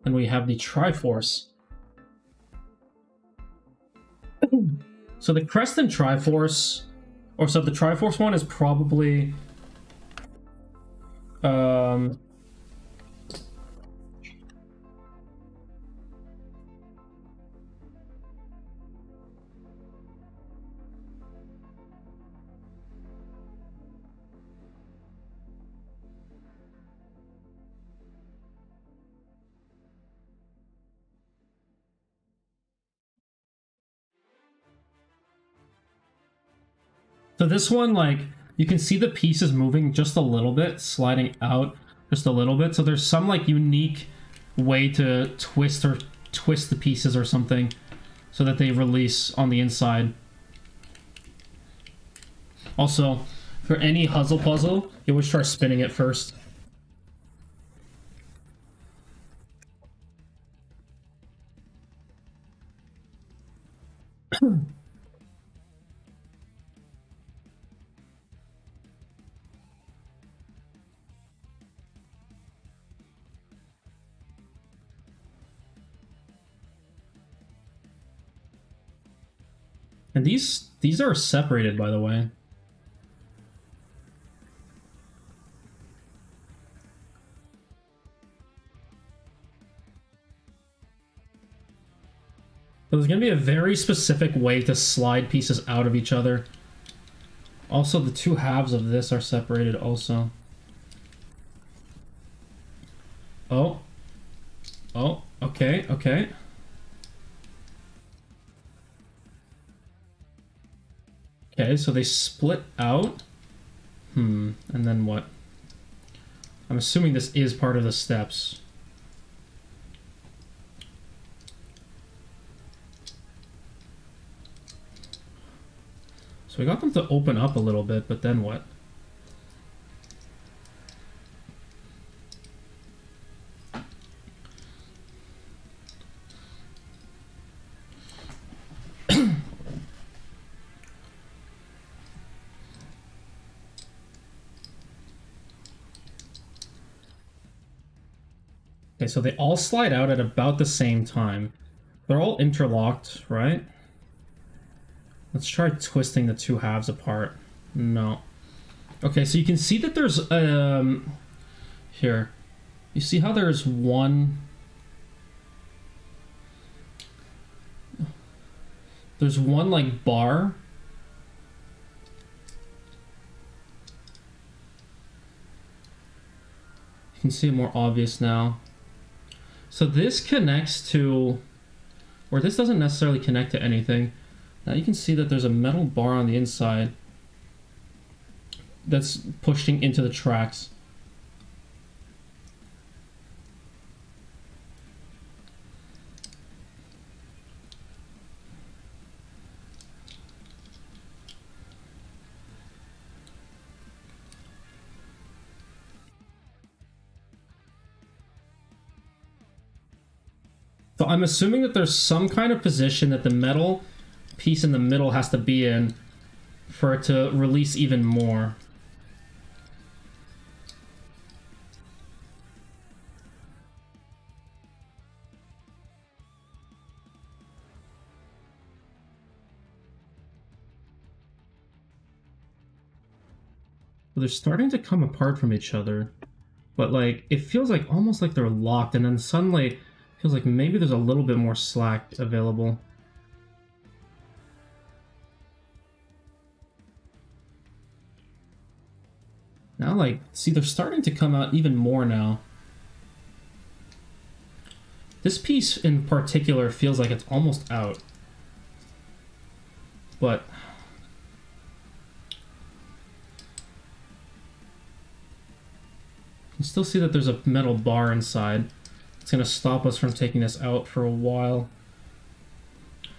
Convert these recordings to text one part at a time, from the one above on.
And we have the Triforce. So the Crest and Triforce, or so the Triforce one is probably so this one, like, you can see the pieces moving just a little bit, sliding out just a little bit. So there's some, like, unique way to twist the pieces or something so that they release on the inside. Also, for any Huzzle puzzle, you always try spinning it first. And these are separated, by the way. So there's going to be a very specific way to slide pieces out of each other. Also, the two halves of this are separated also. Oh. Oh, okay, okay. Okay, so they split out. And then what? I'm assuming this is part of the steps. So we got them to open up a little bit, but then what? Okay, so they all slide out at about the same time. They're all interlocked, right? Let's try twisting the two halves apart. No. Okay, so you can see that there's, here. You see how there's one... There's one, like, bar. You can see it more obvious now. So this connects to... Or this doesn't necessarily connect to anything. Now you can see that there's a metal bar on the inside that's pushing into the tracks. So I'm assuming that there's some kind of position that the metal piece in the middle has to be in for it to release even more. They're starting to come apart from each other, but like it feels like almost like they're locked, and then suddenly it feels like maybe there's a little bit more slack available. Now, like, see, they're starting to come out even more now. This piece in particular feels like it's almost out. But... you can still see that there's a metal bar inside. It's going to stop us from taking this out for a while.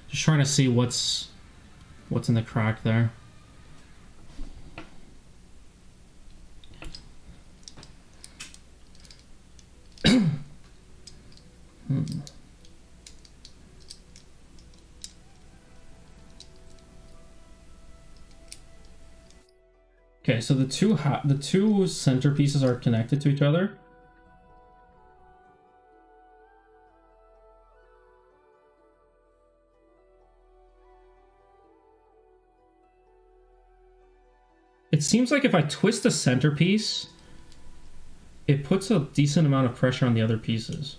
Just trying to see what's in the crack there. Okay, so the two center pieces are connected to each other. It seems like if I twist the centerpiece, it puts a decent amount of pressure on the other pieces.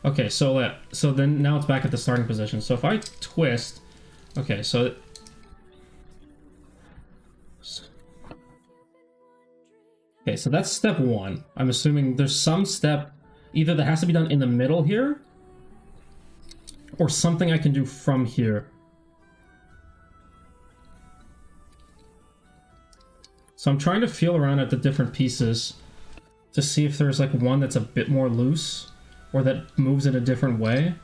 Okay, so then now it's back at the starting position. So if I twist, okay, so that's step one. I'm assuming there's some step either that has to be done in the middle here, or something I can do from here. So I'm trying to feel around at the different pieces to see if there's like one that's a bit more loose or that moves in a different way.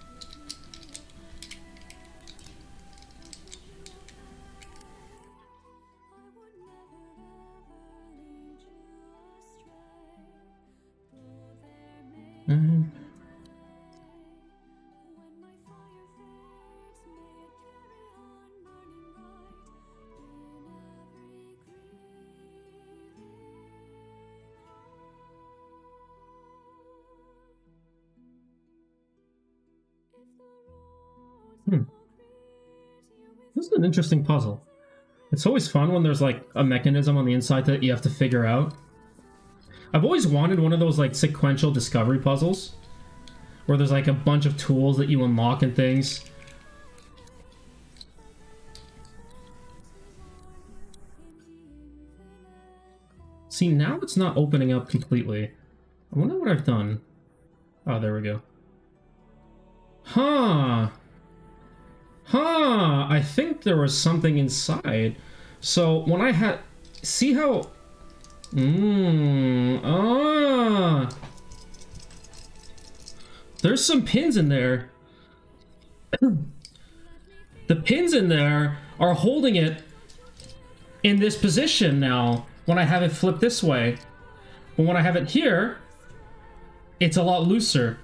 This is an interesting puzzle. It's always fun when there's like a mechanism on the inside that you have to figure out. I've always wanted one of those like sequential discovery puzzles where there's like a bunch of tools that you unlock and things. See, now it's not opening up completely. I wonder what I've done. Oh, there we go. Huh. Huh, I think there was something inside. So when I had... See how... There's some pins in there. The pins in there are holding it in this position now when I have it flipped this way. But when I have it here, it's a lot looser.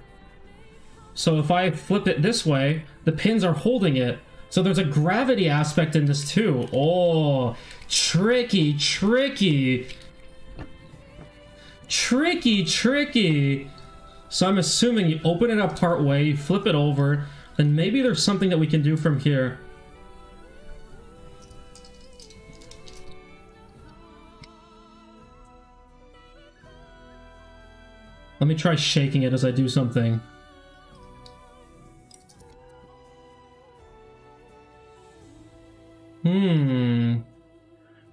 So if I flip it this way, the pins are holding it. So there's a gravity aspect in this too. Oh, tricky, tricky. Tricky, tricky. So I'm assuming you open it up part way, you flip it over, then maybe there's something that we can do from here. Let me try shaking it as I do something.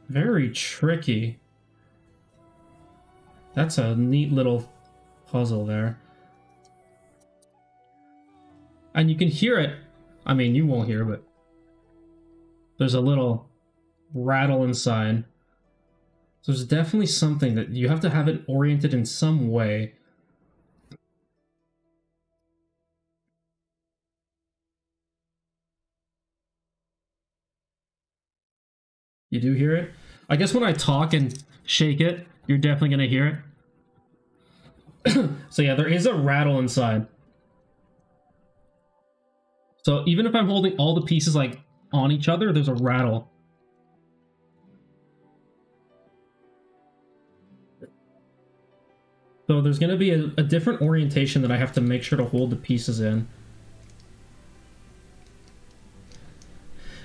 Very tricky. That's a neat little puzzle there. And you can hear it. I mean, you won't hear, but there's a little rattle inside. So there's definitely something that you have to have it oriented in some way. You do hear it? I guess when I talk and shake it, you're definitely going to hear it. So yeah, there is a rattle inside. So even if I'm holding all the pieces like on each other, there's a rattle. So there's going to be a different orientation that I have to make sure to hold the pieces in.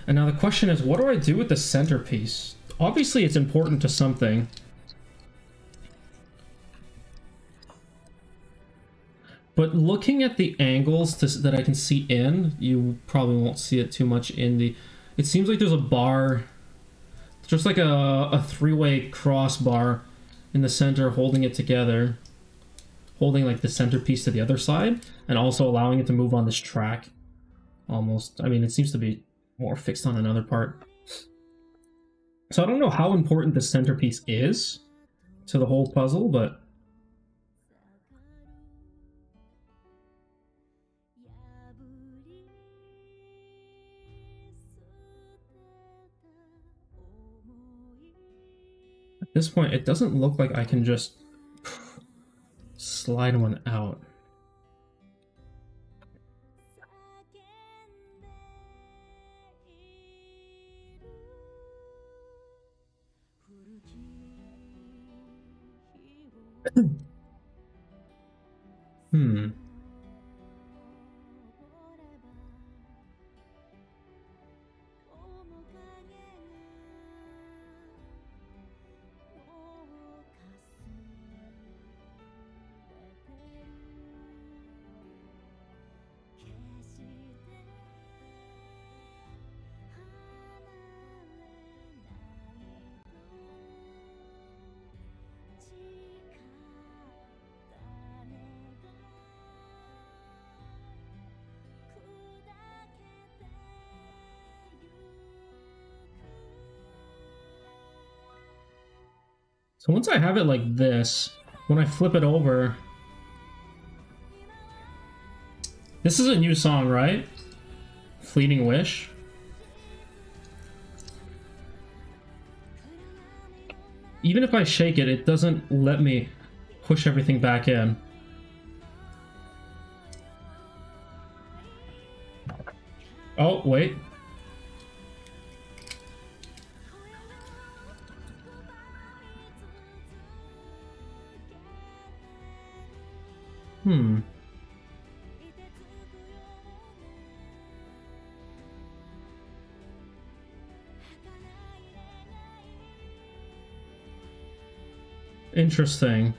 And now the question is, what do I do with the centerpiece? Obviously, it's important to something. But looking at the angles that I can see in, you probably won't see it too much in the... It seems like there's a bar, just like a three-way crossbar in the center holding it together. Holding like the centerpiece to the other side, and also allowing it to move on this track. Almost. I mean, it seems to be more fixed on another part. So I don't know how important the centerpiece is to the whole puzzle, but... At this point, it doesn't look like I can just slide one out. So once I have it like this, when I flip it over... This is a new song, right? Fleeting Wish. Even if I shake it, it doesn't let me push everything back in. Oh, wait. Interesting.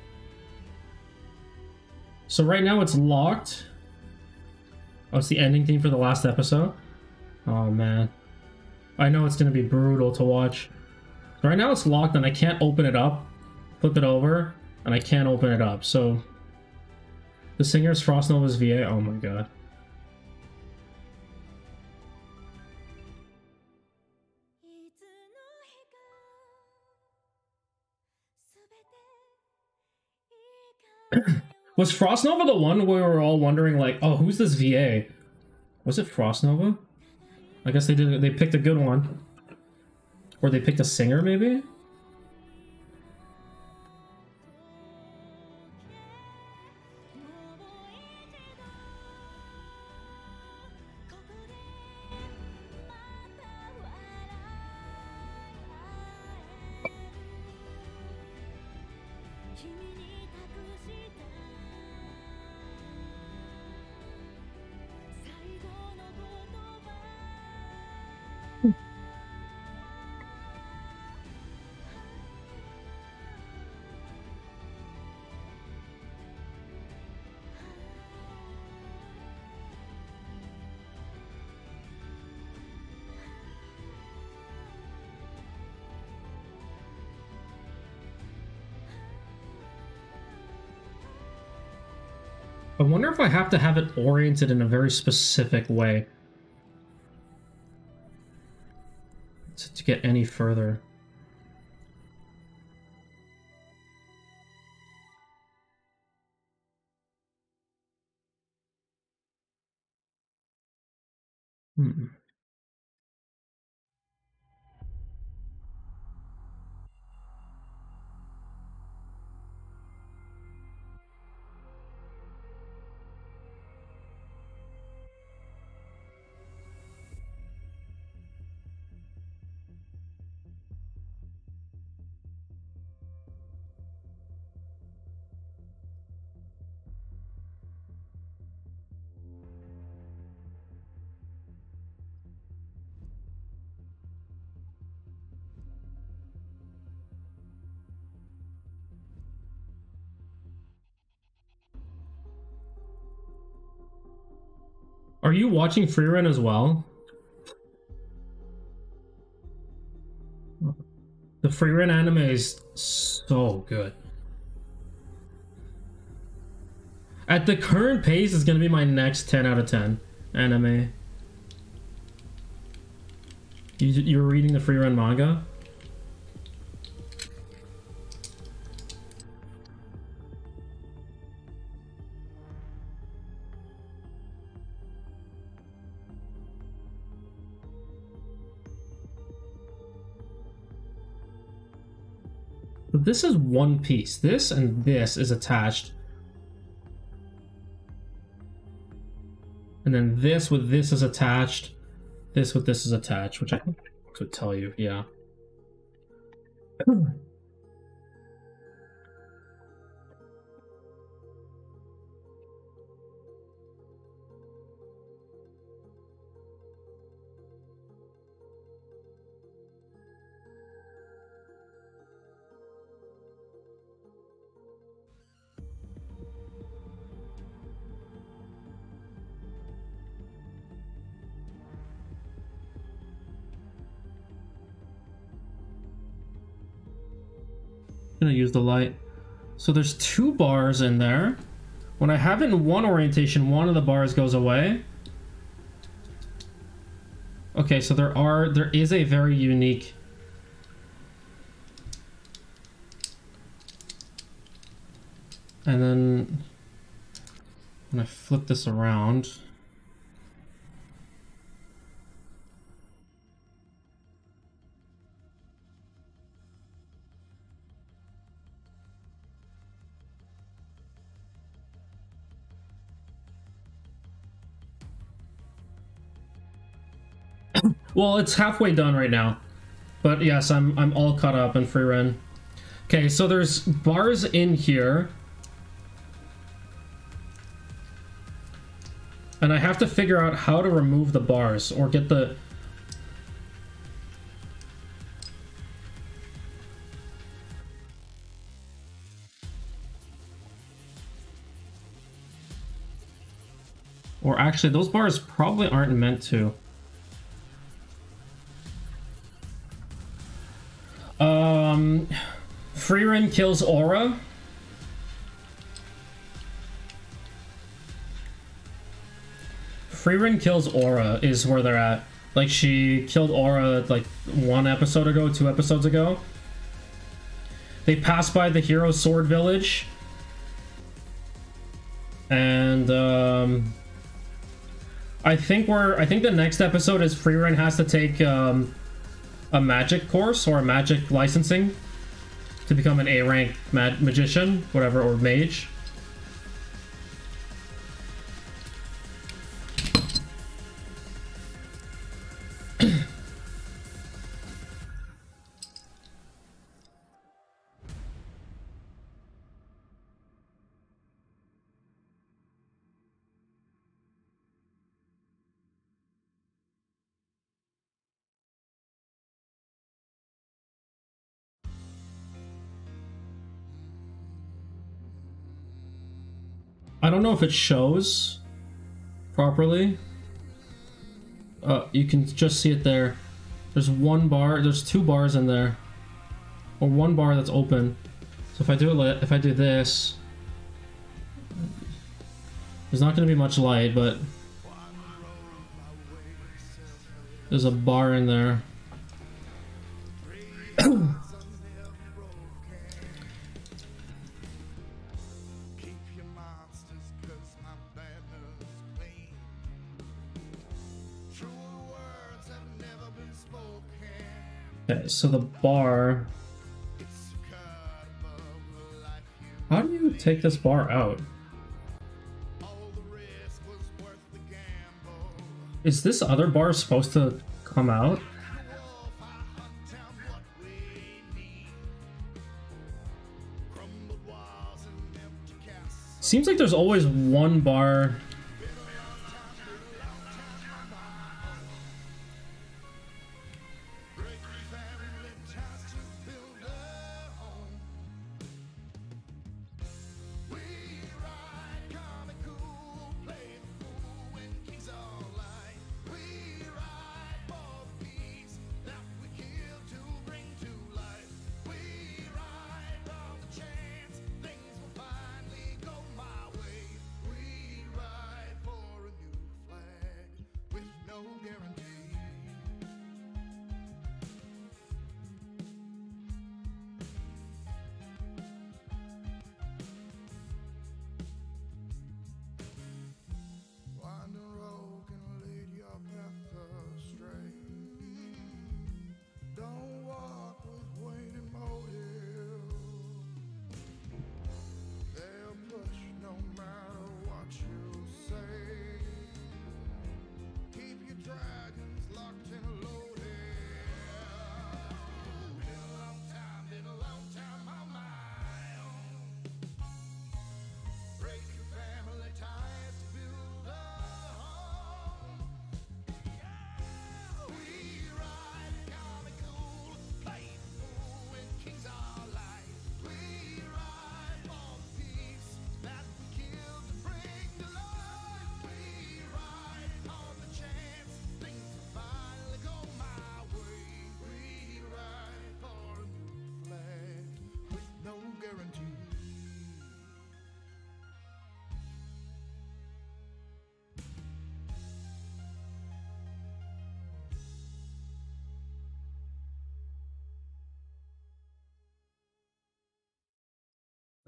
So right now it's locked. Oh, it's the ending theme for the last episode. Oh man. I know it's gonna be brutal to watch. Right now it's locked and I can't open it up. Flip it over and I can't open it up. So the singer is Frost Nova's VA. Oh my god. Was Frost Nova the one where we were all wondering like, oh, who's this VA? Was it Frost Nova? I guess they picked a good one. Or they picked a singer maybe? I wonder if I have to have it oriented in a very specific way to get any further. Are you watching Freerun as well? The Freerun anime is so good. At the current pace, it's gonna be my next 10 out of 10 anime. You're reading the Freerun manga? But this is one piece. This and this is attached. And then this with this is attached. This with this is attached, which I could tell you, yeah. I'm gonna use the light. So there's two bars in there. When I have it in one orientation, one of the bars goes away. Okay, so there is a very unique And then when I flip this around, well, it's halfway done right now. But yes, I'm all caught up in free run. Okay, so there's bars in here. And I have to figure out how to remove the bars or get the... Or actually, those bars probably aren't meant to. Free run kills Aura. Free run kills Aura is where they're at. Like, she killed Aura like 1 episode ago, 2 episodes ago. They passed by the Hero Sword Village. And I think the next episode is Free run has to take a magic course or a magic licensing to become an A-rank magician, whatever, or mage. I don't know if it shows properly. You can just see it there. There's 1 bar, there's 2 bars in there. Or 1 bar that's open. So if I do it, if I do this, there's not going to be much light, but there's a bar in there. Okay, so the bar... How do you take this bar out? Is this other bar supposed to come out? Seems like there's always 1 bar...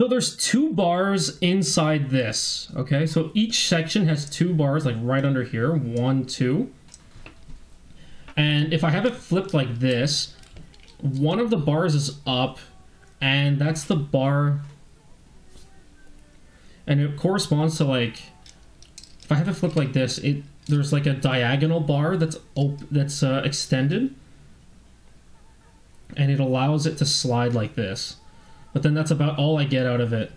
So there's 2 bars inside this, okay? So each section has 2 bars, like right under here, 1, 2. And if I have it flipped like this, one of the bars is up, and that's the bar, and it corresponds to, like, if I have it flipped like this, there's like a diagonal bar that's extended, and it allows it to slide like this. But then that's about all I get out of it.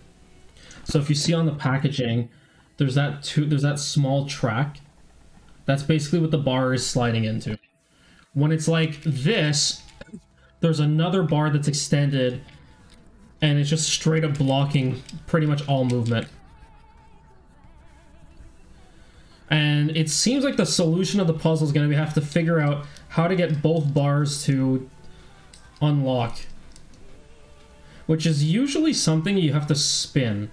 So if you see on the packaging, there's that small track. That's basically what the bar is sliding into. When it's like this, there's another bar that's extended, and it's just straight up blocking pretty much all movement. And it seems like the solution of the puzzle is going to have to figure out how to get both bars to unlock, which is usually something you have to spin.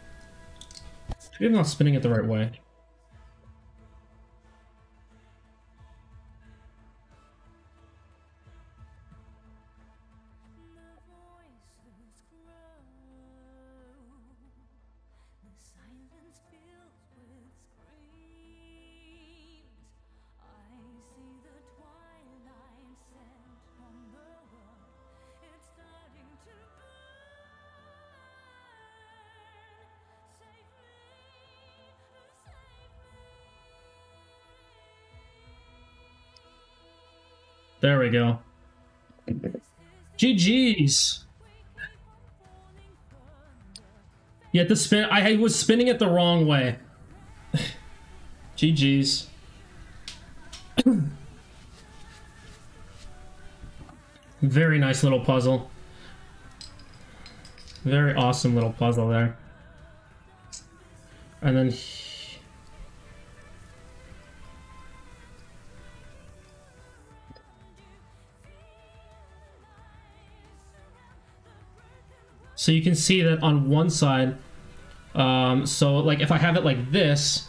Maybe I'm not spinning it the right way. There we go. GG's. You had to spin. I was spinning it the wrong way. GG's. Very nice little puzzle. Very awesome little puzzle there. And then... So you can see that on one side, so like if I have it like this,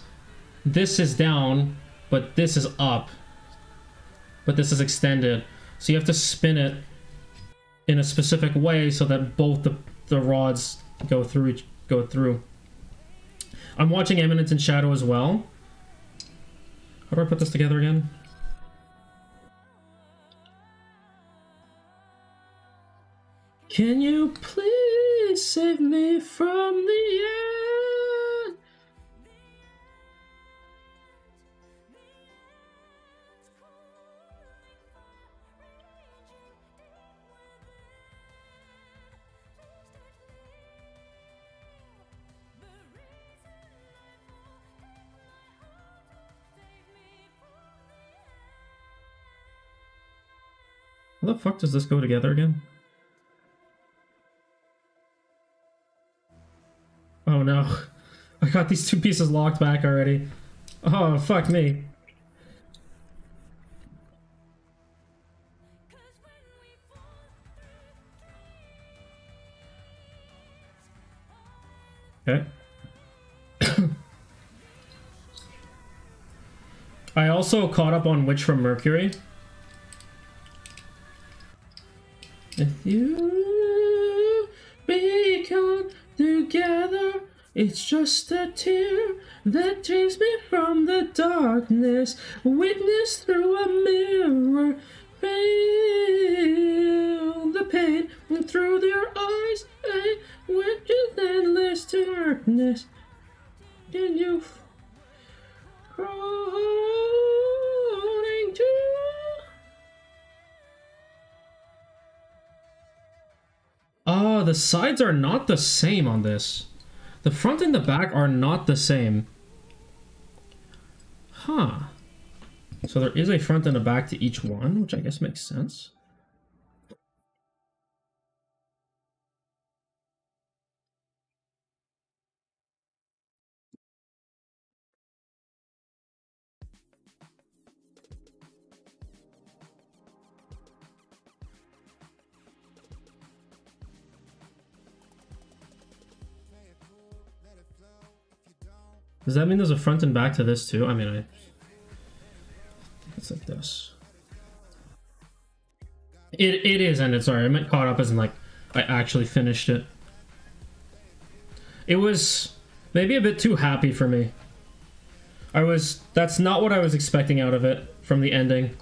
this is down, but this is up. But this is extended. So you have to spin it in a specific way so that both the rods go through. I'm watching Eminence in Shadow as well. How do I put this together again? Can you please save me from the end? How the fuck does this go together again? Oh no, I got these 2 pieces locked back already. Oh, fuck me. Okay. I also caught up on Witch from Mercury. If you become together, it's just a tear that takes me from the darkness. Witness through a mirror, feel the pain through their eyes, with just endless darkness. Can you crawling to? Oh, the sides are not the same on this. The front and the back are not the same. Huh. So there is a front and a back to each one, which I guess makes sense. Does that mean there's a front and back to this too? I mean, it's like this. It is ended, sorry. I meant caught up as in like I actually finished it. It was maybe a bit too happy for me. That's not what I was expecting out of it from the ending.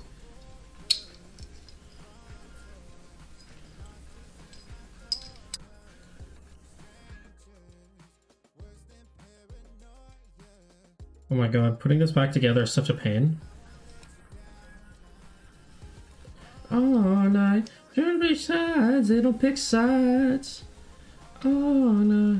Oh my god, putting this back together is such a pain. Oh no, don't pick sides, they don't pick sides. Oh no.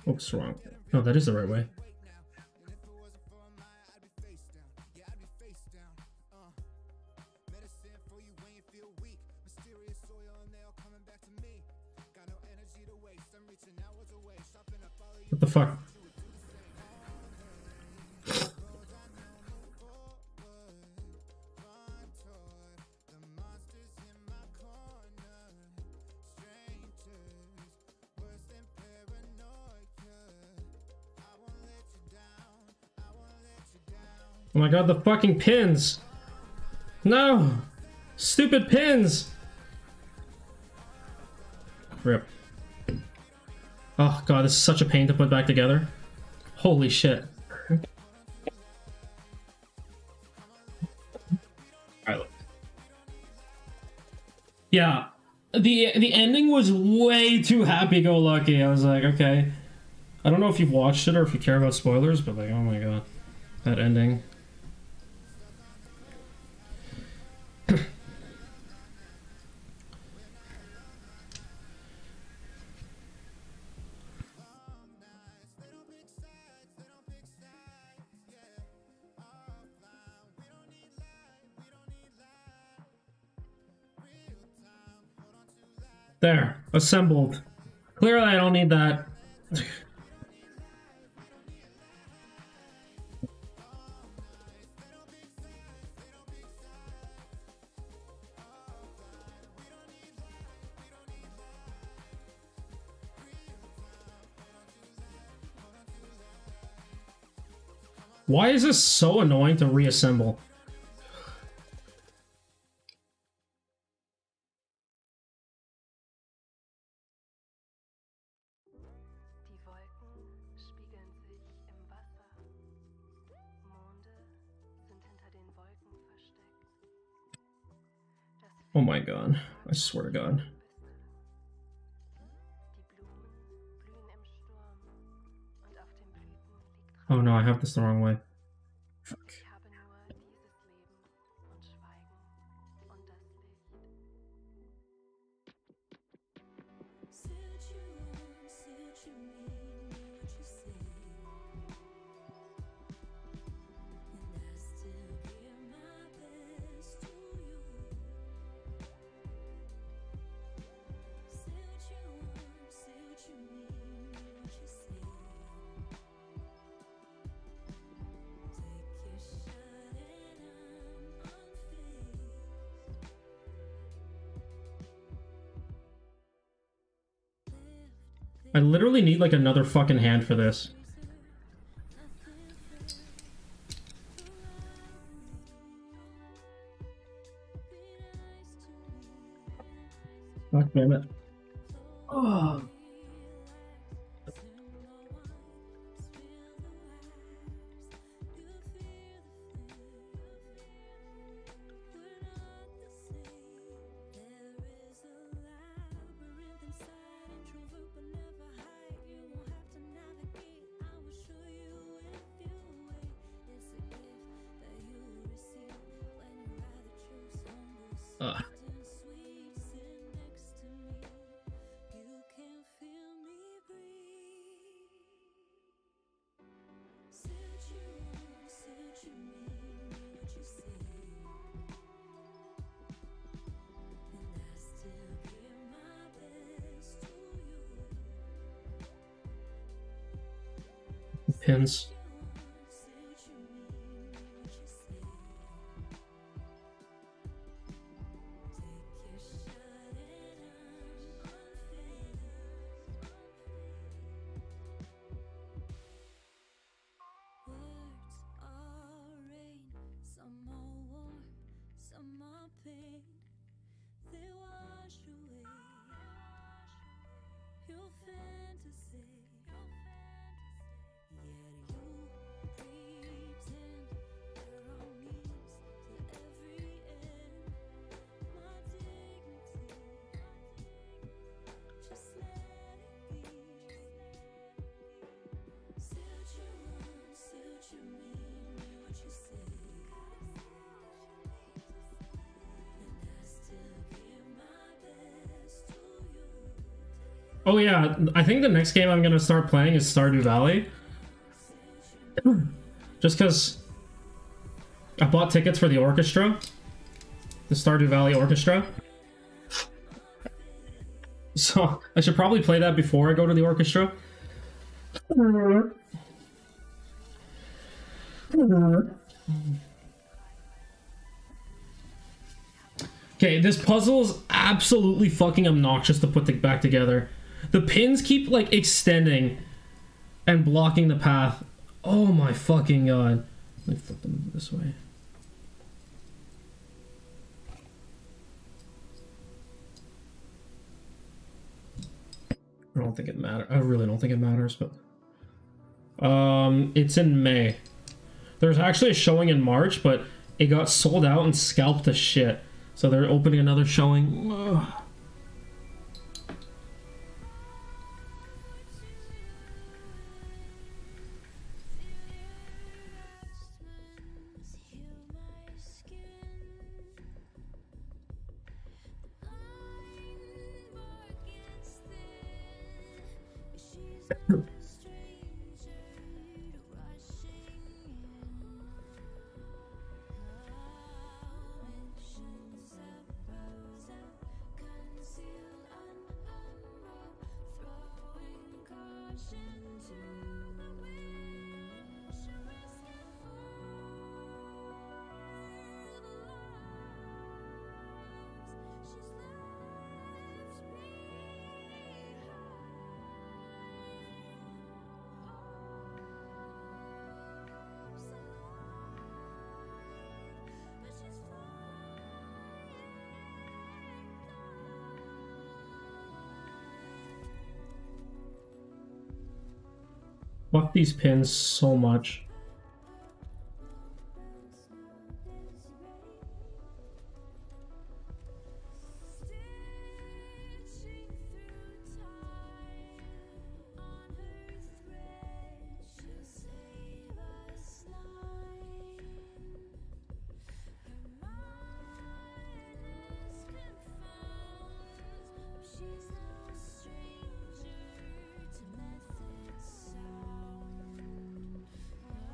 Oops, wrong. Oh, that is the right way. What the fuck? Oh my god, the fucking pins! No! Stupid pins! Rip. Oh god, this is such a pain to put back together. Holy shit. Alright. Yeah. The ending was way too happy-go-lucky. I was like, okay. I don't know if you've watched it or if you care about spoilers, but like, oh my god. That ending. There, assembled. Clearly I don't need that. Why is this so annoying to reassemble? Oh my god, I swear to god. Oh no, I have this the wrong way. Fuck. I literally need like another fucking hand for this. God damn it. Oh. Pins. Oh yeah, I think the next game I'm gonna start playing is Stardew Valley. Just because I bought tickets for the orchestra. The Stardew Valley Orchestra. So I should probably play that before I go to the orchestra. Okay, this puzzle is absolutely fucking obnoxious to put back together. The pins keep, like, extending and blocking the path. Oh my fucking god. Let me flip them this way. I don't think it matters. I really don't think it matters, but... It's in May. There's actually a showing in March, but it got sold out and scalped to shit. So they're opening another showing. Ugh. Fuck these pins so much.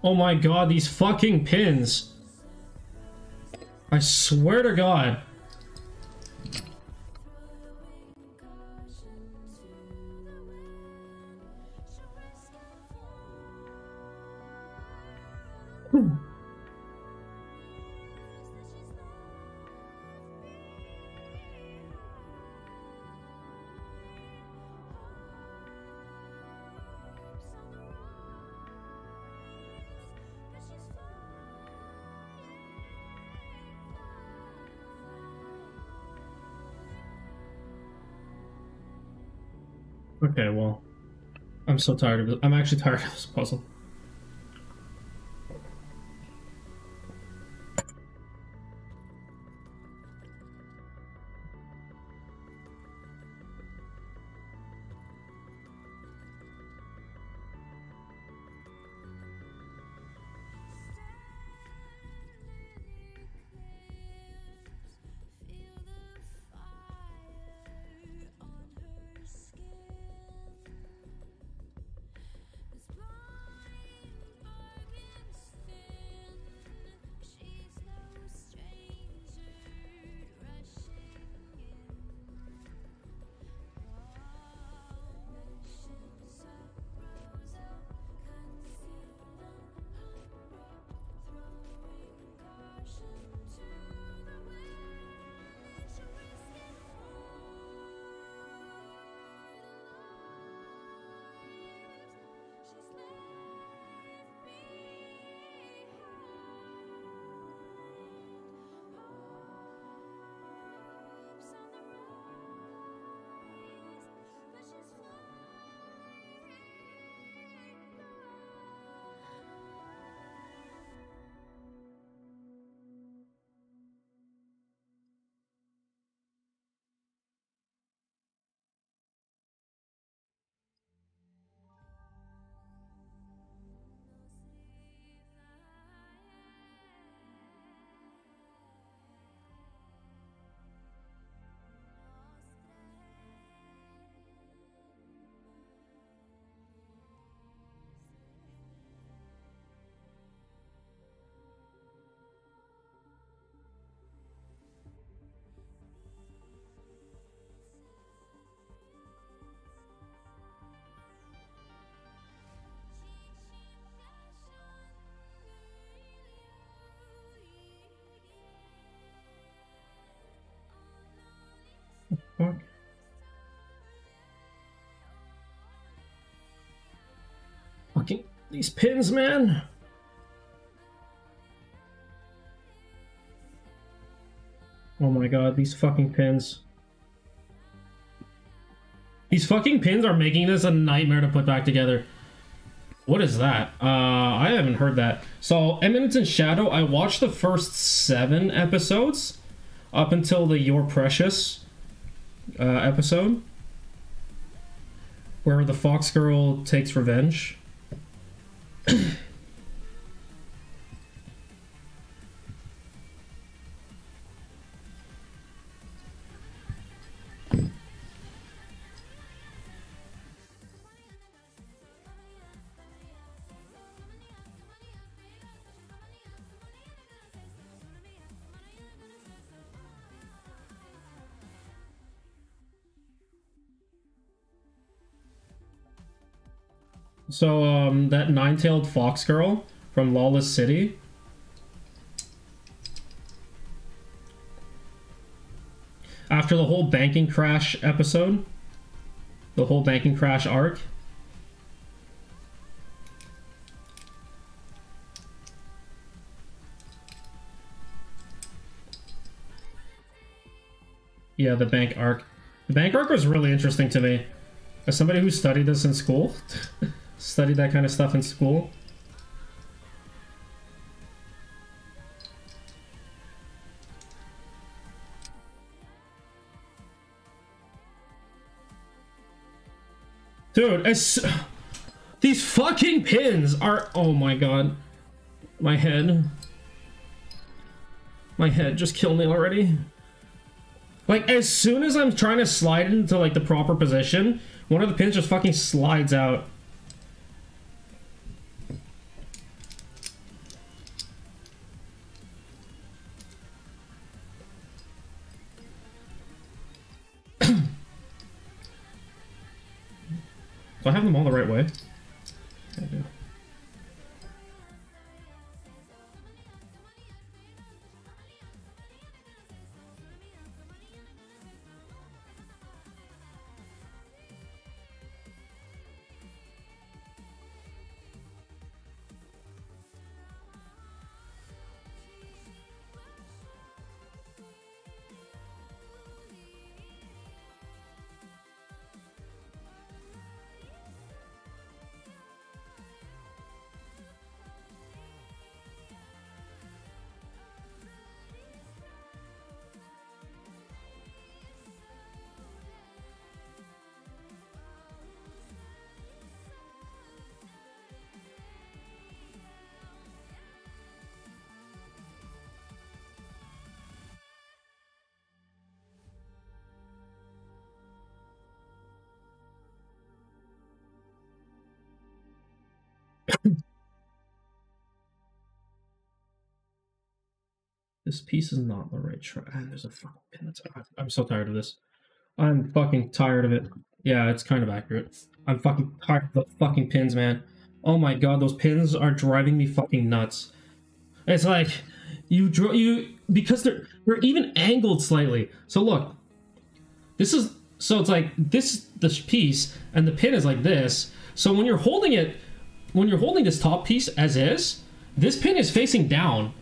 Oh my god, these fucking pins. I swear to god. Okay, well, I'm so tired of it. I'm actually tired of this puzzle. fuck? Fucking these pins, man. Oh my god, these fucking pins. These fucking pins are making this a nightmare to put back together. What is that? I haven't heard that. So, Eminence in Shadow, I watched the first 7 episodes up until the You're Precious episode, where the Fox Girl takes revenge. So, that nine-tailed fox girl from Lawless City. After the whole banking crash episode, the whole banking crash arc, yeah, the bank arc. The bank arc was really interesting to me. As somebody who studied this in school, studied that kind of stuff in school. Dude, these fucking pins are... Oh my god. My head. My head just killed me already. Like, as soon as I'm trying to slide into, like, the proper position, one of the pins just fucking slides out. Do I have them all the right way? I do. This piece is not the right track. And there's a fucking pin that's... I'm so tired of this. I'm fucking tired of it. Yeah, it's kind of accurate. I'm fucking tired of the fucking pins, man. Oh my god, those pins are driving me fucking nuts. It's like, because they're even angled slightly. So look, this is... So it's like, this piece, and the pin is like this. So when you're holding it, when you're holding this top piece as is, this pin is facing down.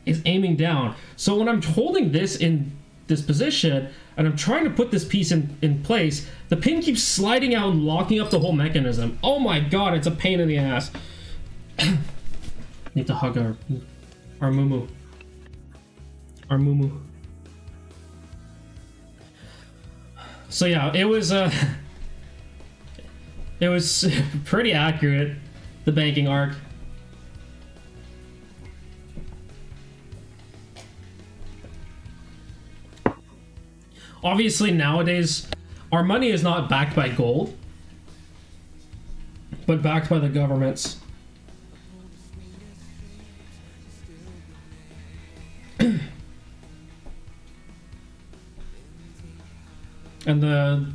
Is aiming down. So when I'm holding this in this position and I'm trying to put this piece in place, the pin keeps sliding out and locking up the whole mechanism. Oh my god, it's a pain in the ass. Need to hug our moo-moo. Our moo-moo. So yeah, it was pretty accurate, the banking arc. Obviously, nowadays, our money is not backed by gold, but backed by the governments. And the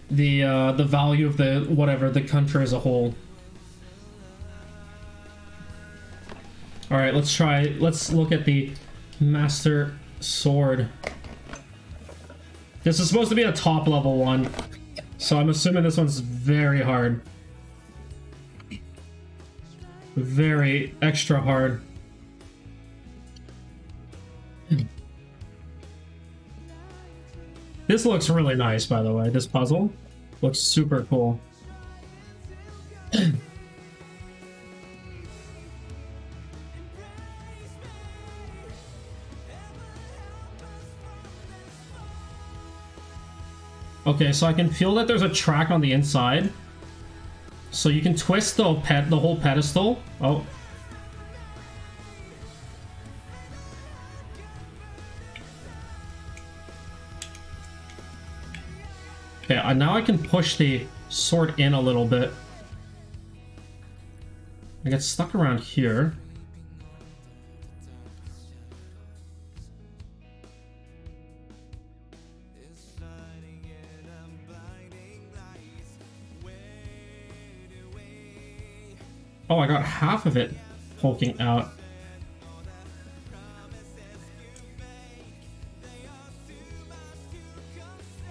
value of the country as a whole. All right, let's look at the Master Sword. This is supposed to be a top level one, so I'm assuming this one's very hard. Very extra hard. This looks really nice, by the way. This puzzle looks super cool. Okay, so I can feel that there's a track on the inside. So you can twist the whole pedestal. Oh. Okay, now I can push the sword in a little bit. I get stuck around here. Oh, I got half of it poking out.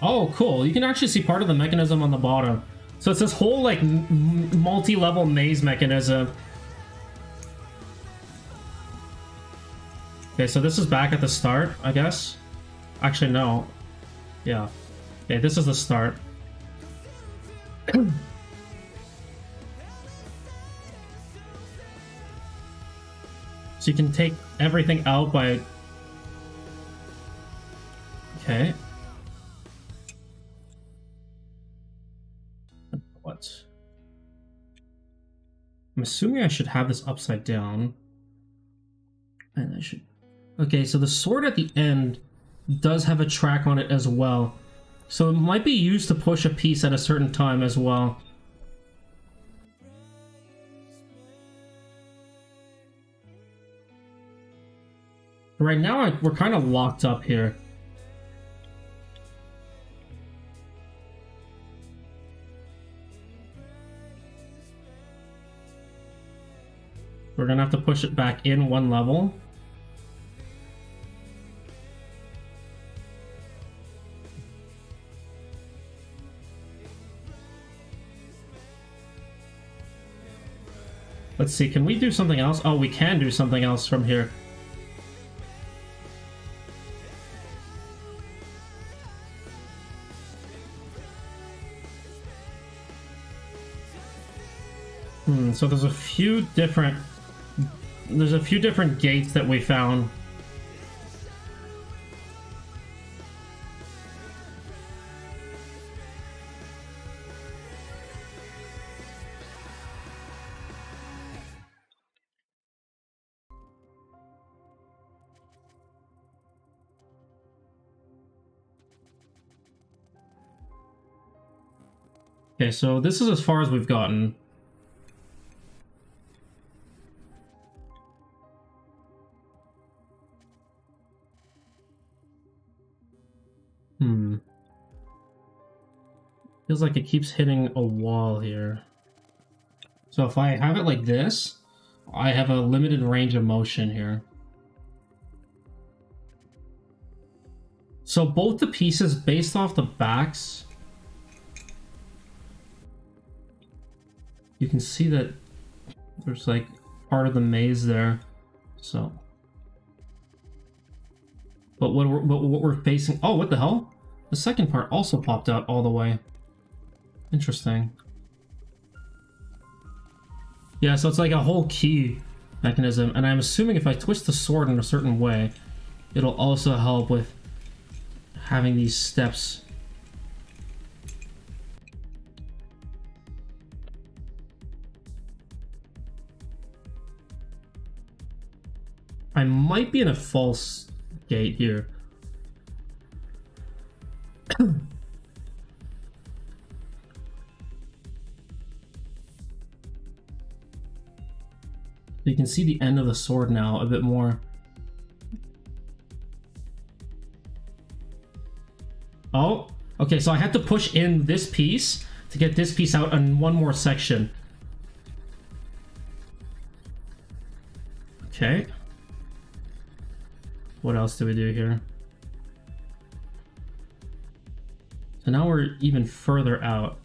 Oh, cool. You can actually see part of the mechanism on the bottom. So it's this whole, like, multi-level maze mechanism. Okay, so this is back at the start, I guess. Actually, no. Yeah. Okay, this is the start. So you can take everything out by... Okay. What? I'm assuming I should have this upside down. And I should... Okay, so the sword at the end does have a track on it as well. So it might be used to push a piece at a certain time as well. Right now, we're kind of locked up here. We're gonna have to push it back in one level. Let's see, can we do something else? Oh, we can do something else from here. So there's a few different gates that we found. Okay, so this is as far as we've gotten. Feels like it keeps hitting a wall here. So if I have it like this, I have a limited range of motion here. So both the pieces, based off the backs, you can see that there's like part of the maze there. So, but what we're facing, oh, what the hell? The second part also popped out all the way. Interesting. Yeah, so it's like a whole key mechanism, and I'm assuming if I twist the sword in a certain way, it'll also help with having these steps. I might be in a false gate here. You can see the end of the sword now a bit more. Oh, okay, so I had to push in this piece to get this piece out in one more section. Okay. What else do we do here? now we're even further out.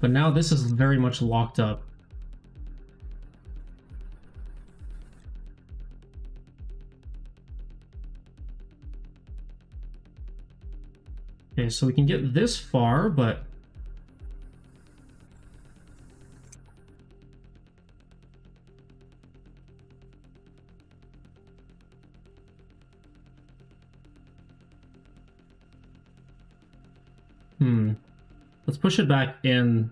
But now this is very much locked up. Okay, so we can get this far, but... Let's push it back in.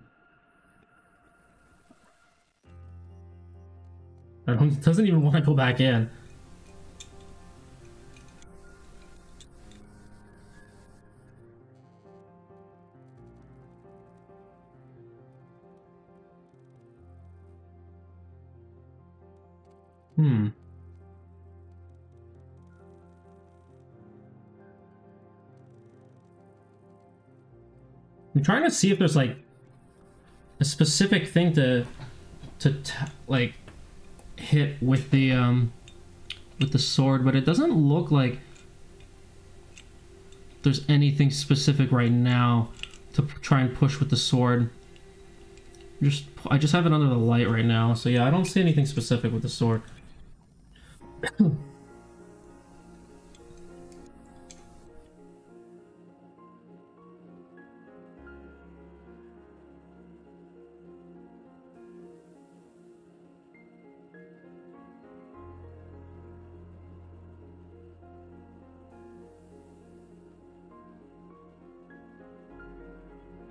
It doesn't even want to go back in. I'm trying to see if there's like a specific thing to like hit with the sword, but it doesn't look like there's anything specific right now to try and push with the sword. I just have it under the light right now, so yeah, I don't see anything specific with the sword.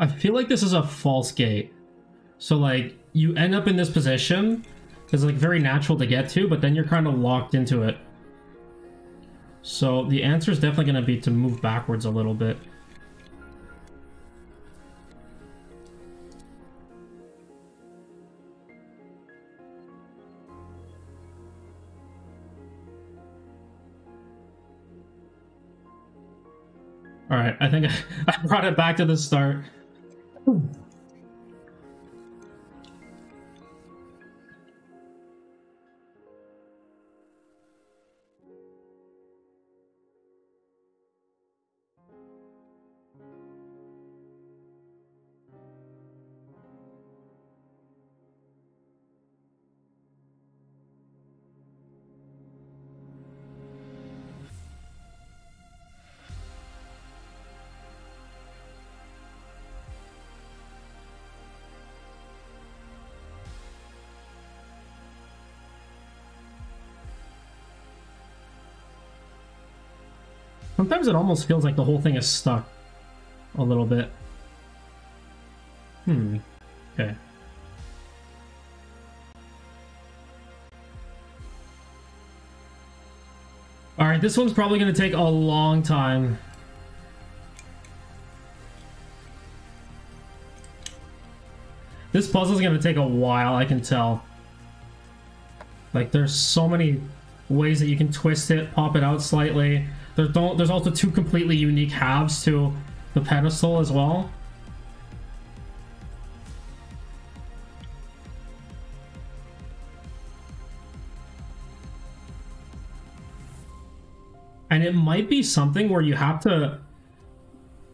I feel like this is a false gate. So like you end up in this position, it's like very natural to get to, but then you're kind of locked into it. So the answer is definitely going to be to move backwards a little bit. All right, I think I brought it back to the start. Sometimes it almost feels like the whole thing is stuck a little bit. Okay. Alright, this one's probably going to take a long time. This puzzle's going to take a while, I can tell. Like, there's so many ways that you can twist it, pop it out slightly. There's also two completely unique halves to the pedestal as well. And it might be something where you have to...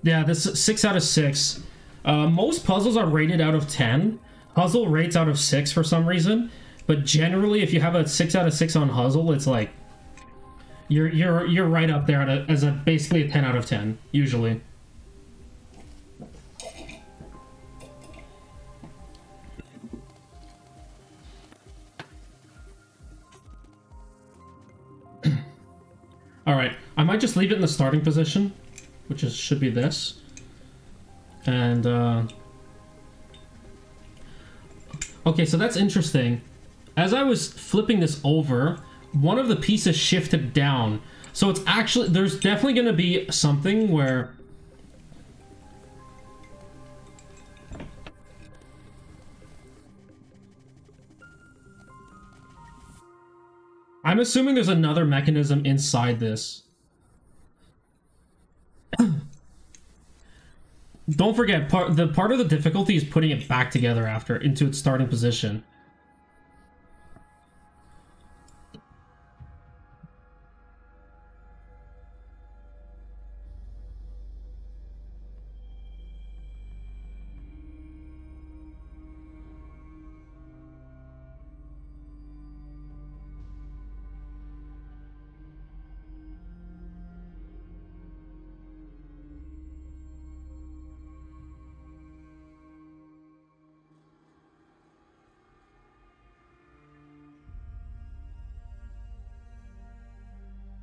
Yeah, this is 6 out of 6. Most puzzles are rated out of 10. Huzzle rates out of 6 for some reason. But generally, if you have a 6 out of 6 on Huzzle, it's like... You're right up there as basically a 10 out of 10, usually. Alright, I might just leave it in the starting position, which should be this. And, okay, so that's interesting. As I was flipping this over, one of the pieces shifted down. So it's actually, there's definitely going to be something where... I'm assuming there's another mechanism inside this. Don't forget, the part of the difficulty is putting it back together after, into its starting position.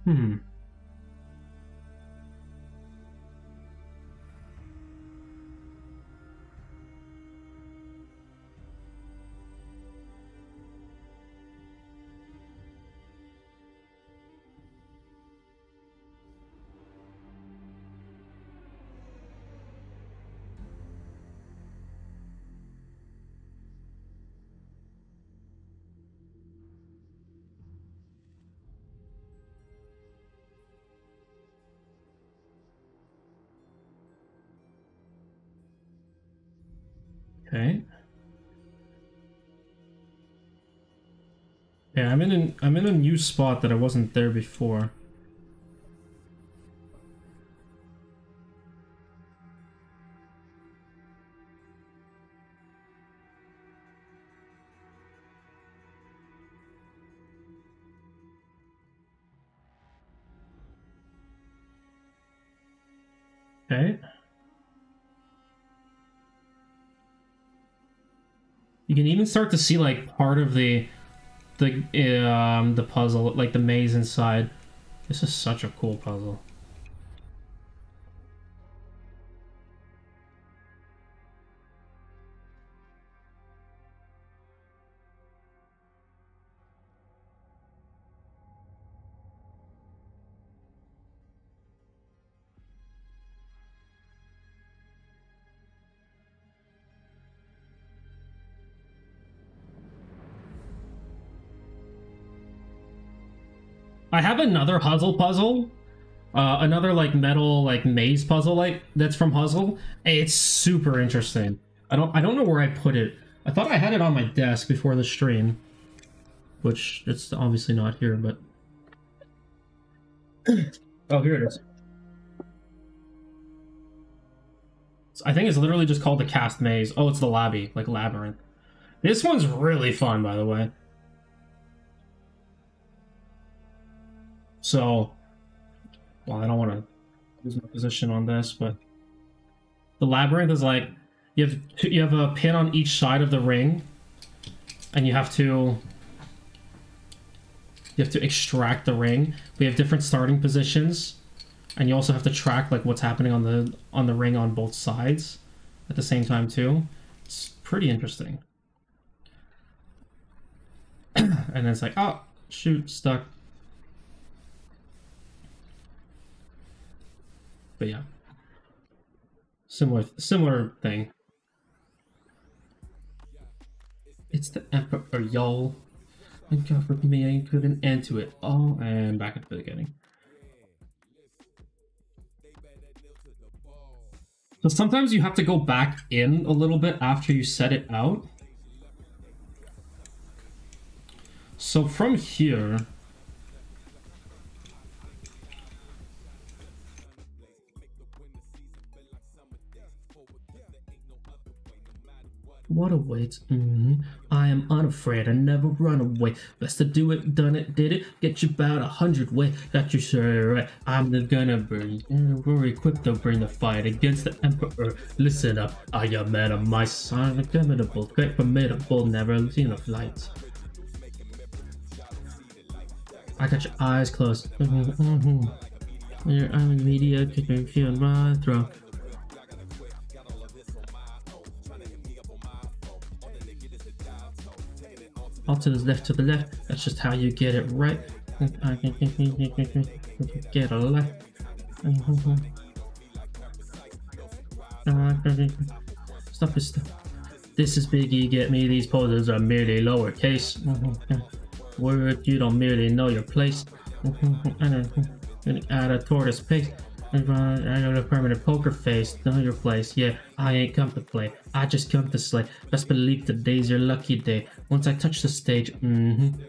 Hmm. Okay. Yeah, I'm in a new spot that I wasn't there before. Okay. You can even start to see like part of the puzzle, like the maze inside. This is such a cool puzzle. I have another Huzzle puzzle, another like metal like maze puzzle like that's from Huzzle. It's super interesting. I don't know where I put it. I thought I had it on my desk before the stream, which it's obviously not here, but oh, here it is. I think it's literally just called the Cast Maze. Oh, it's the Labby, like Labyrinth. This one's really fun, by the way. So, well, I don't want to lose my position on this, but the Labyrinth is like you have a pin on each side of the ring, and you have to extract the ring. We have different starting positions, and you also have to track like what's happening on the ring on both sides at the same time too. It's pretty interesting. And then it's like, oh shoot, stuck. But yeah, similar thing. It's the Emperor, y'all. And God for me, I put an end to it. Oh, and back at the beginning. So sometimes you have to go back in a little bit after you set it out. So from here, what a wait. I am unafraid. I never run away. Best to do it, done it, did it. Get you about 100 way. That you sure right. I'm the gonna burn. We're equipped to bring the fight against the Emperor. Listen up. I am man of my son. Formidable, great formidable. Never seen a flight. I got your eyes closed. Your media kicking feel my throat. All to the left, that's just how you get it right. I can get a life. Stop this stuff. This is Biggie, get me, these poses are merely lowercase. Word, you don't merely know your place. Add a tortoise pace. I got a permanent poker face. Know your place. Yeah, I ain't come to play. I just come to slay. Best believe today's your lucky day. Once I touch the stage,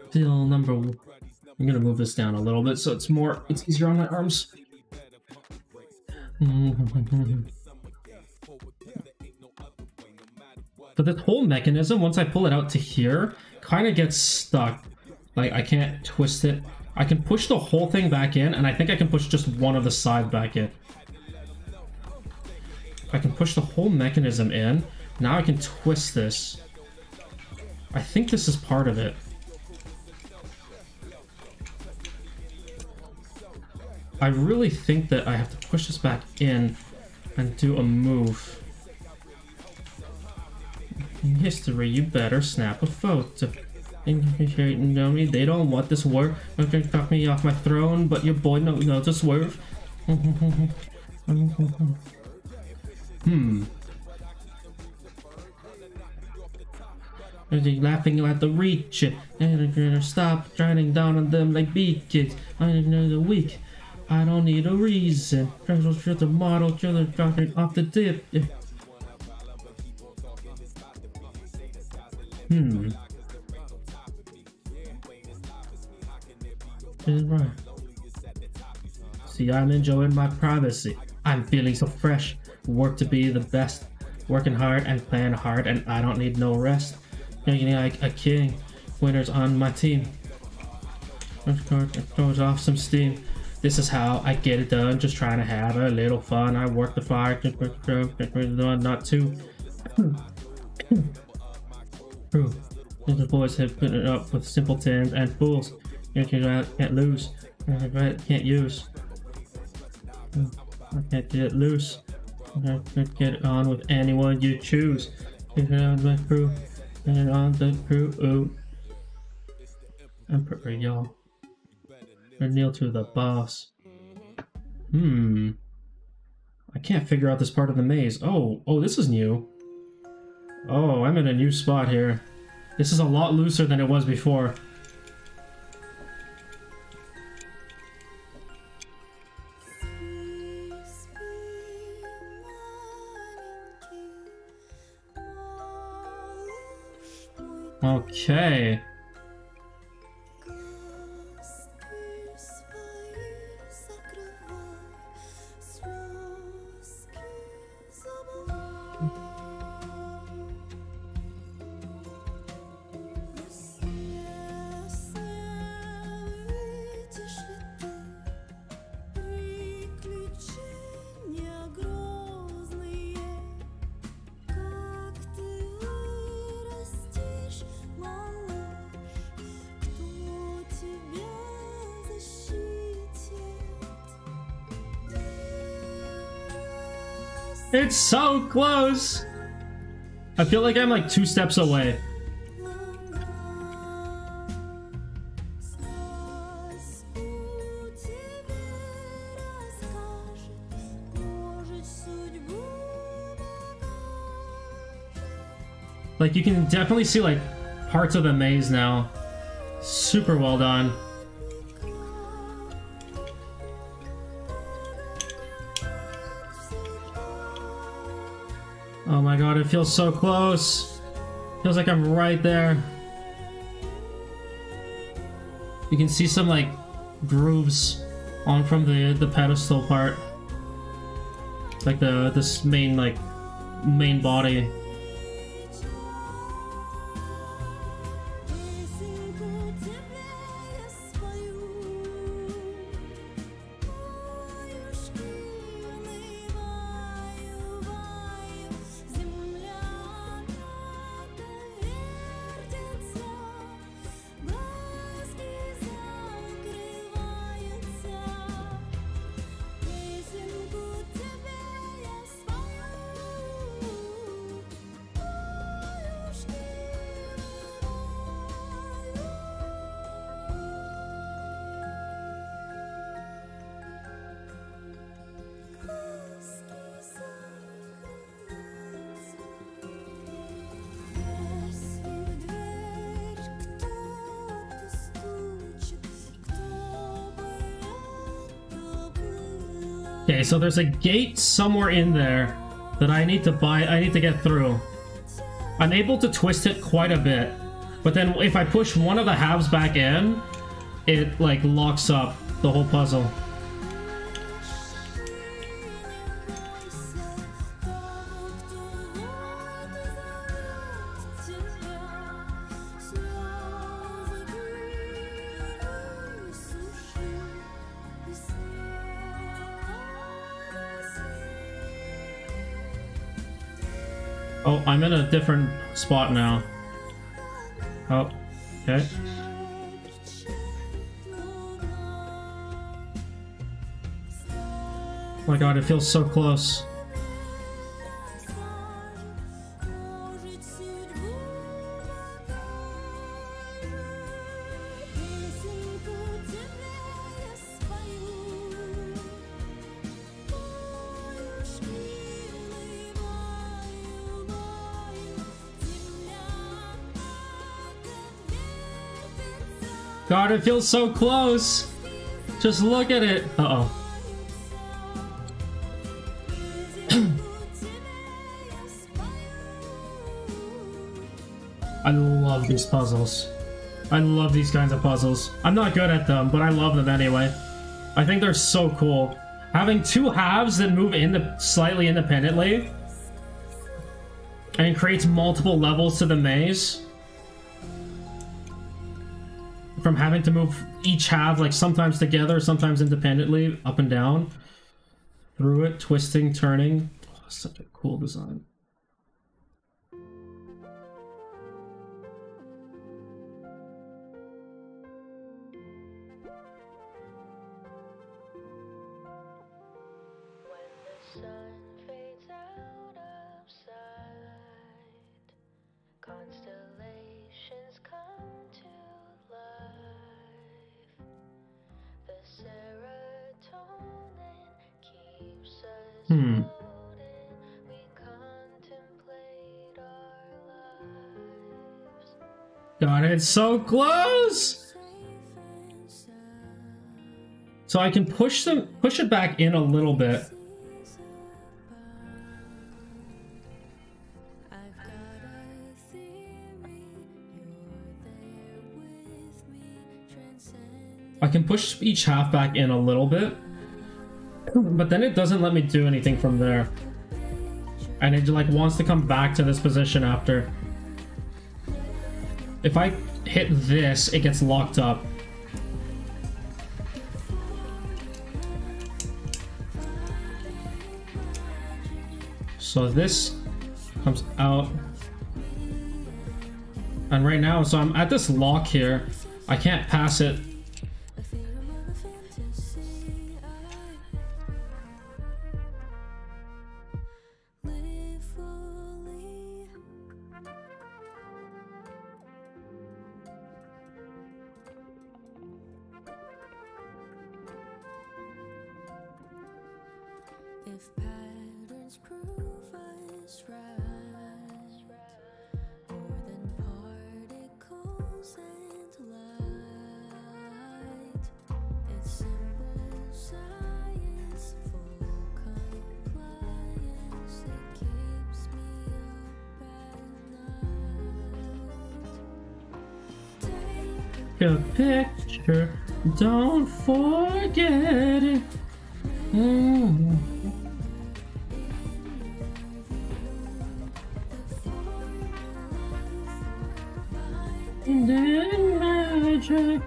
still number one. I'm gonna move this down a little bit so it's easier on my arms. But this whole mechanism, once I pull it out to here, kind of gets stuck. Like, I can't twist it. I can push the whole thing back in, and I think I can push just one of the sides back in. I can push the whole mechanism in. Now I can twist this. I think this is part of it. I really think that I have to push this back in and do a move. In history, you better snap a photo. You know me, they don't want this war. They're gonna knock me off my throne, but your boy knows to swerve. They're laughing at the reach. And they're gonna stop shining down on them like beacons. I know the weak. I don't need a reason. You're the model, you're the dropping off the dip. Right. See, I'm enjoying my privacy. I'm feeling so fresh. Work to be the best. Working hard and playing hard, and I don't need no rest. Thinking like a king. Winners on my team. Throws off some steam. This is how I get it done. Just trying to have a little fun. I work the fire. Not too. The boys have put it up with simpletons and fools. Can't lose. Can't use. I can't get loose. I can't get on with anyone you choose. Get on my crew. And on the crew. Ooh. Emperor, y'all. Or kneel to the boss. I can't figure out this part of the maze. Oh, this is new. Oh, I'm in a new spot here. This is a lot looser than it was before. Okay. It's so close! I feel like I'm like 2 steps away. Like, you can definitely see like parts of the maze now. Super well done. Oh my god, it feels so close. Feels like I'm right there. You can see some like grooves on from the pedestal part. Like this main body. Okay, so there's a gate somewhere in there that I need to get through. I'm able to twist it quite a bit, but then if I push one of the halves back in, it like locks up the whole puzzle. Oh, I'm in a different spot now. Oh, okay. Oh my god, it feels so close. God, it feels so close. Just look at it. Uh-oh. I love these puzzles. I love these kinds of puzzles. I'm not good at them, but I love them anyway. I think they're so cool. Having two halves that move slightly independently and it creates multiple levels to the maze. From having to move each half, like sometimes together, sometimes independently, up and down, through it, twisting, turning. Oh, such a cool design. God, it's so close! So I can push it back in a little bit. I can push each half back in a little bit, but then it doesn't let me do anything from there. And it like wants to come back to this position after. If I hit this, it gets locked up. So this comes out. And right now, so I'm at this lock here. I can't pass it. If patterns prove us right, more than particles and light, it's simple science, full compliance that keeps me up at night. Take a picture, don't forget it. Magic.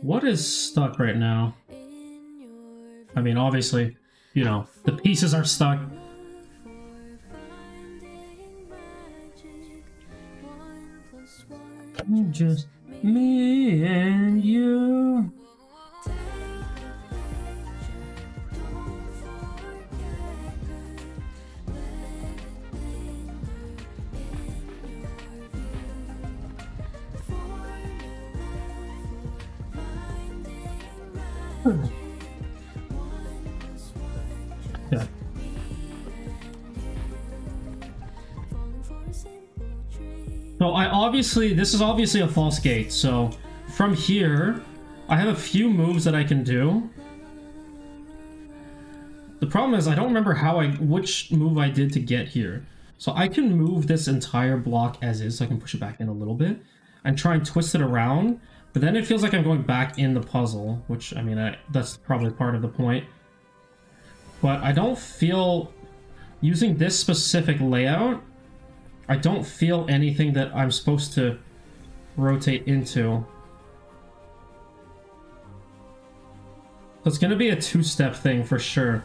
What is stuck right now? I mean, obviously, you know, the pieces are stuck. Just me and you. Yeah. So this is obviously a false gate, so from here, I have a few moves that I can do. The problem is I don't remember which move I did to get here. So I can move this entire block as is, so I can push it back in a little bit and try and twist it around, but then it feels like I'm going back in the puzzle, which, I mean, that's probably part of the point. But I don't feel, using this specific layout, I don't feel anything that I'm supposed to rotate into. It's gonna be a two-step thing for sure.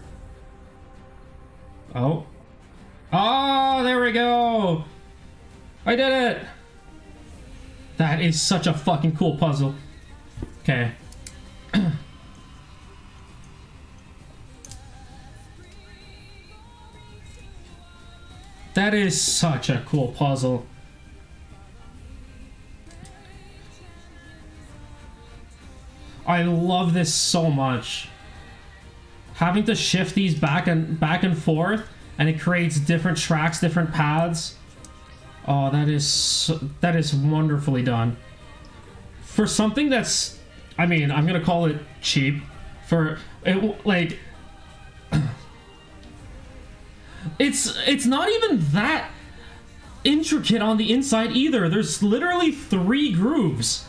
Oh. Oh, there we go! I did it! That is such a fucking cool puzzle. Okay. That is such a cool puzzle. I love this so much. Having to shift these back and forth, and it creates different tracks, different paths. Oh, that is wonderfully done. For something that's, I mean, I'm gonna call it cheap. For it, like, it's not even that intricate on the inside either. There's literally 3 grooves.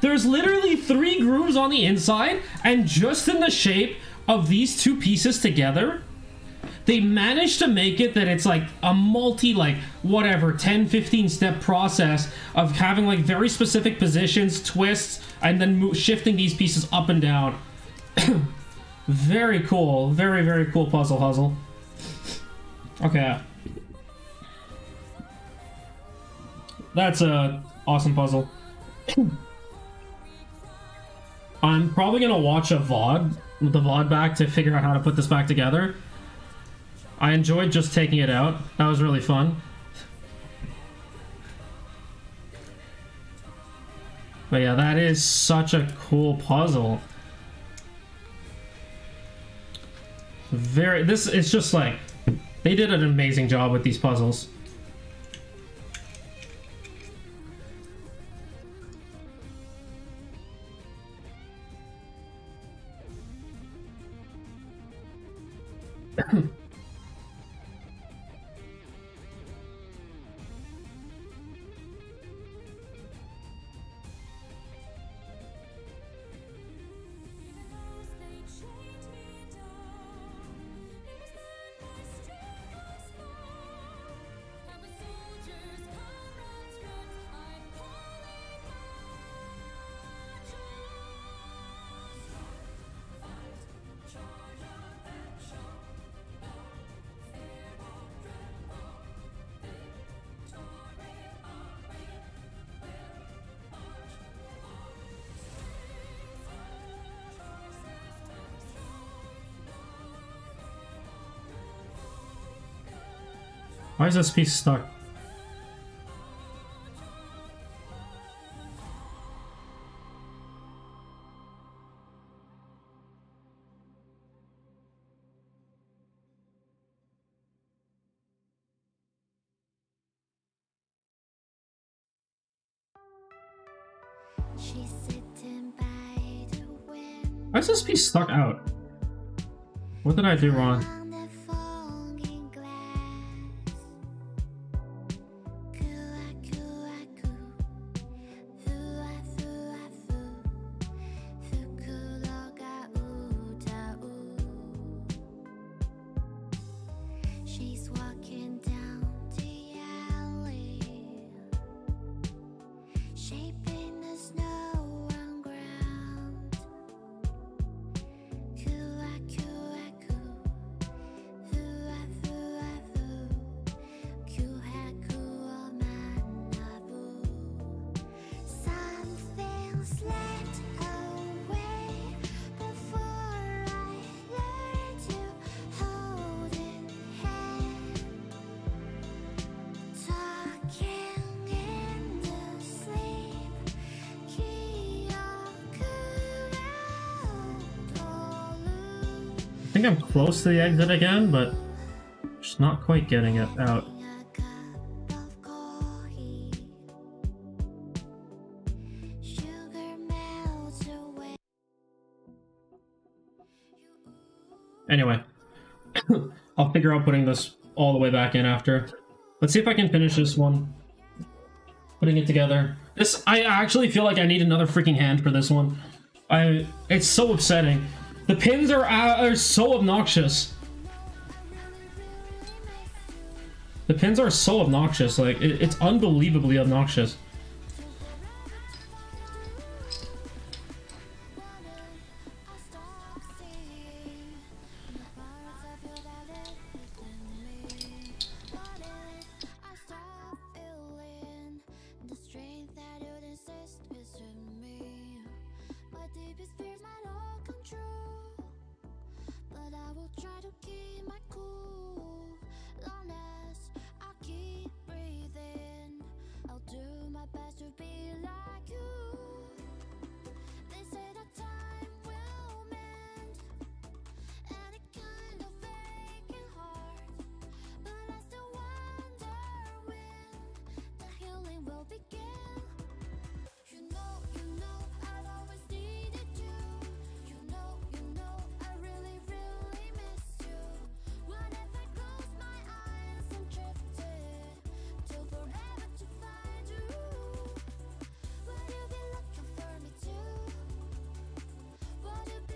There's literally 3 grooves on the inside, and just in the shape of these 2 pieces together, they managed to make it that it's like a multi, like, whatever, 10-15 step process of having like very specific positions, twists, and then shifting these pieces up and down. Very cool. Very, very cool puzzle, Huzzle. Okay. That's a awesome puzzle. I'm probably gonna watch a VOD, with the VOD back, to figure out how to put this back together. I enjoyed just taking it out. That was really fun. But yeah, that is such a cool puzzle. It's just like, they did an amazing job with these puzzles. Why is this piece stuck? She's sitting by the window. Why is this piece stuck out? What did I do wrong? On the fogging glass. Coo-a-coo-a-coo. Foo-a-foo-a-foo. Fukuroga-uta-oo. She's walking down the alley, shaping the snow on ground. Coo-a-coo-a-coo. Foo-a-foo-a-foo. Coo-ha-coo-o-man-a-boo. Something slipped away before I learned to hold in hand. Talking in the sleep, Kyoku-ra-toru. I think I'm close to the exit again, but just not quite getting it out. A cup of coffee. Sugar melts away. Anyway, I'll figure out putting this all the way back in after. Let's see if I can finish this one. Putting it together. This, I actually feel like I need another freaking hand for this one. It's so upsetting. The pins are so obnoxious. The pins are so obnoxious. Like, it's unbelievably obnoxious.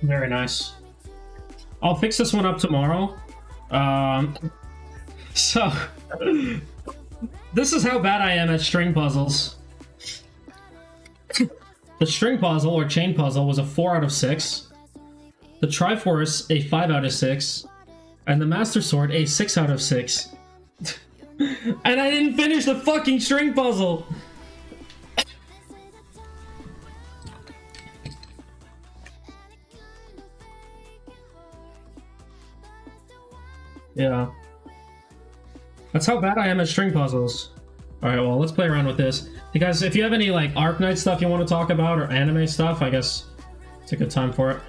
Very nice. I'll fix this one up tomorrow. So this is how bad I am at string puzzles. The string puzzle or chain puzzle was a 4 out of 6. The Triforce a 5 out of 6, and the Master Sword a 6 out of 6. And I didn't finish the fucking string puzzle. Yeah. That's how bad I am at string puzzles. Alright, well, let's play around with this. You guys, if you have any, like, Arknight stuff you want to talk about, or anime stuff, I guess it's a good time for it.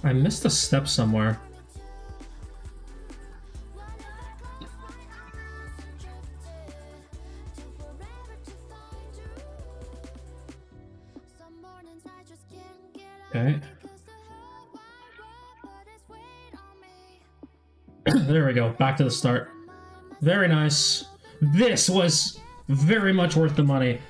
I missed a step somewhere. Okay. There we go. Back to the start. Very nice. This was very much worth the money.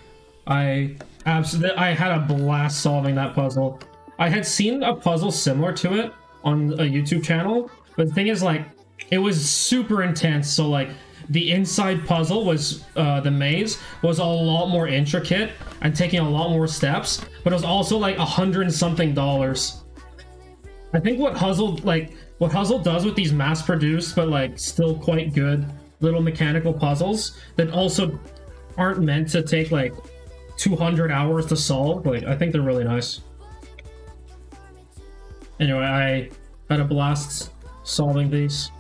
I had a blast solving that puzzle. I had seen a puzzle similar to it on a YouTube channel, but the thing is, like, it was super intense. So, like, the inside puzzle was, the maze was a lot more intricate and taking a lot more steps, but it was also like $100 and something. I think what Huzzle does with these mass-produced but like still quite good little mechanical puzzles that also aren't meant to take like 200 hours to solve, like, I think they're really nice. Anyway, I had a blast solving these.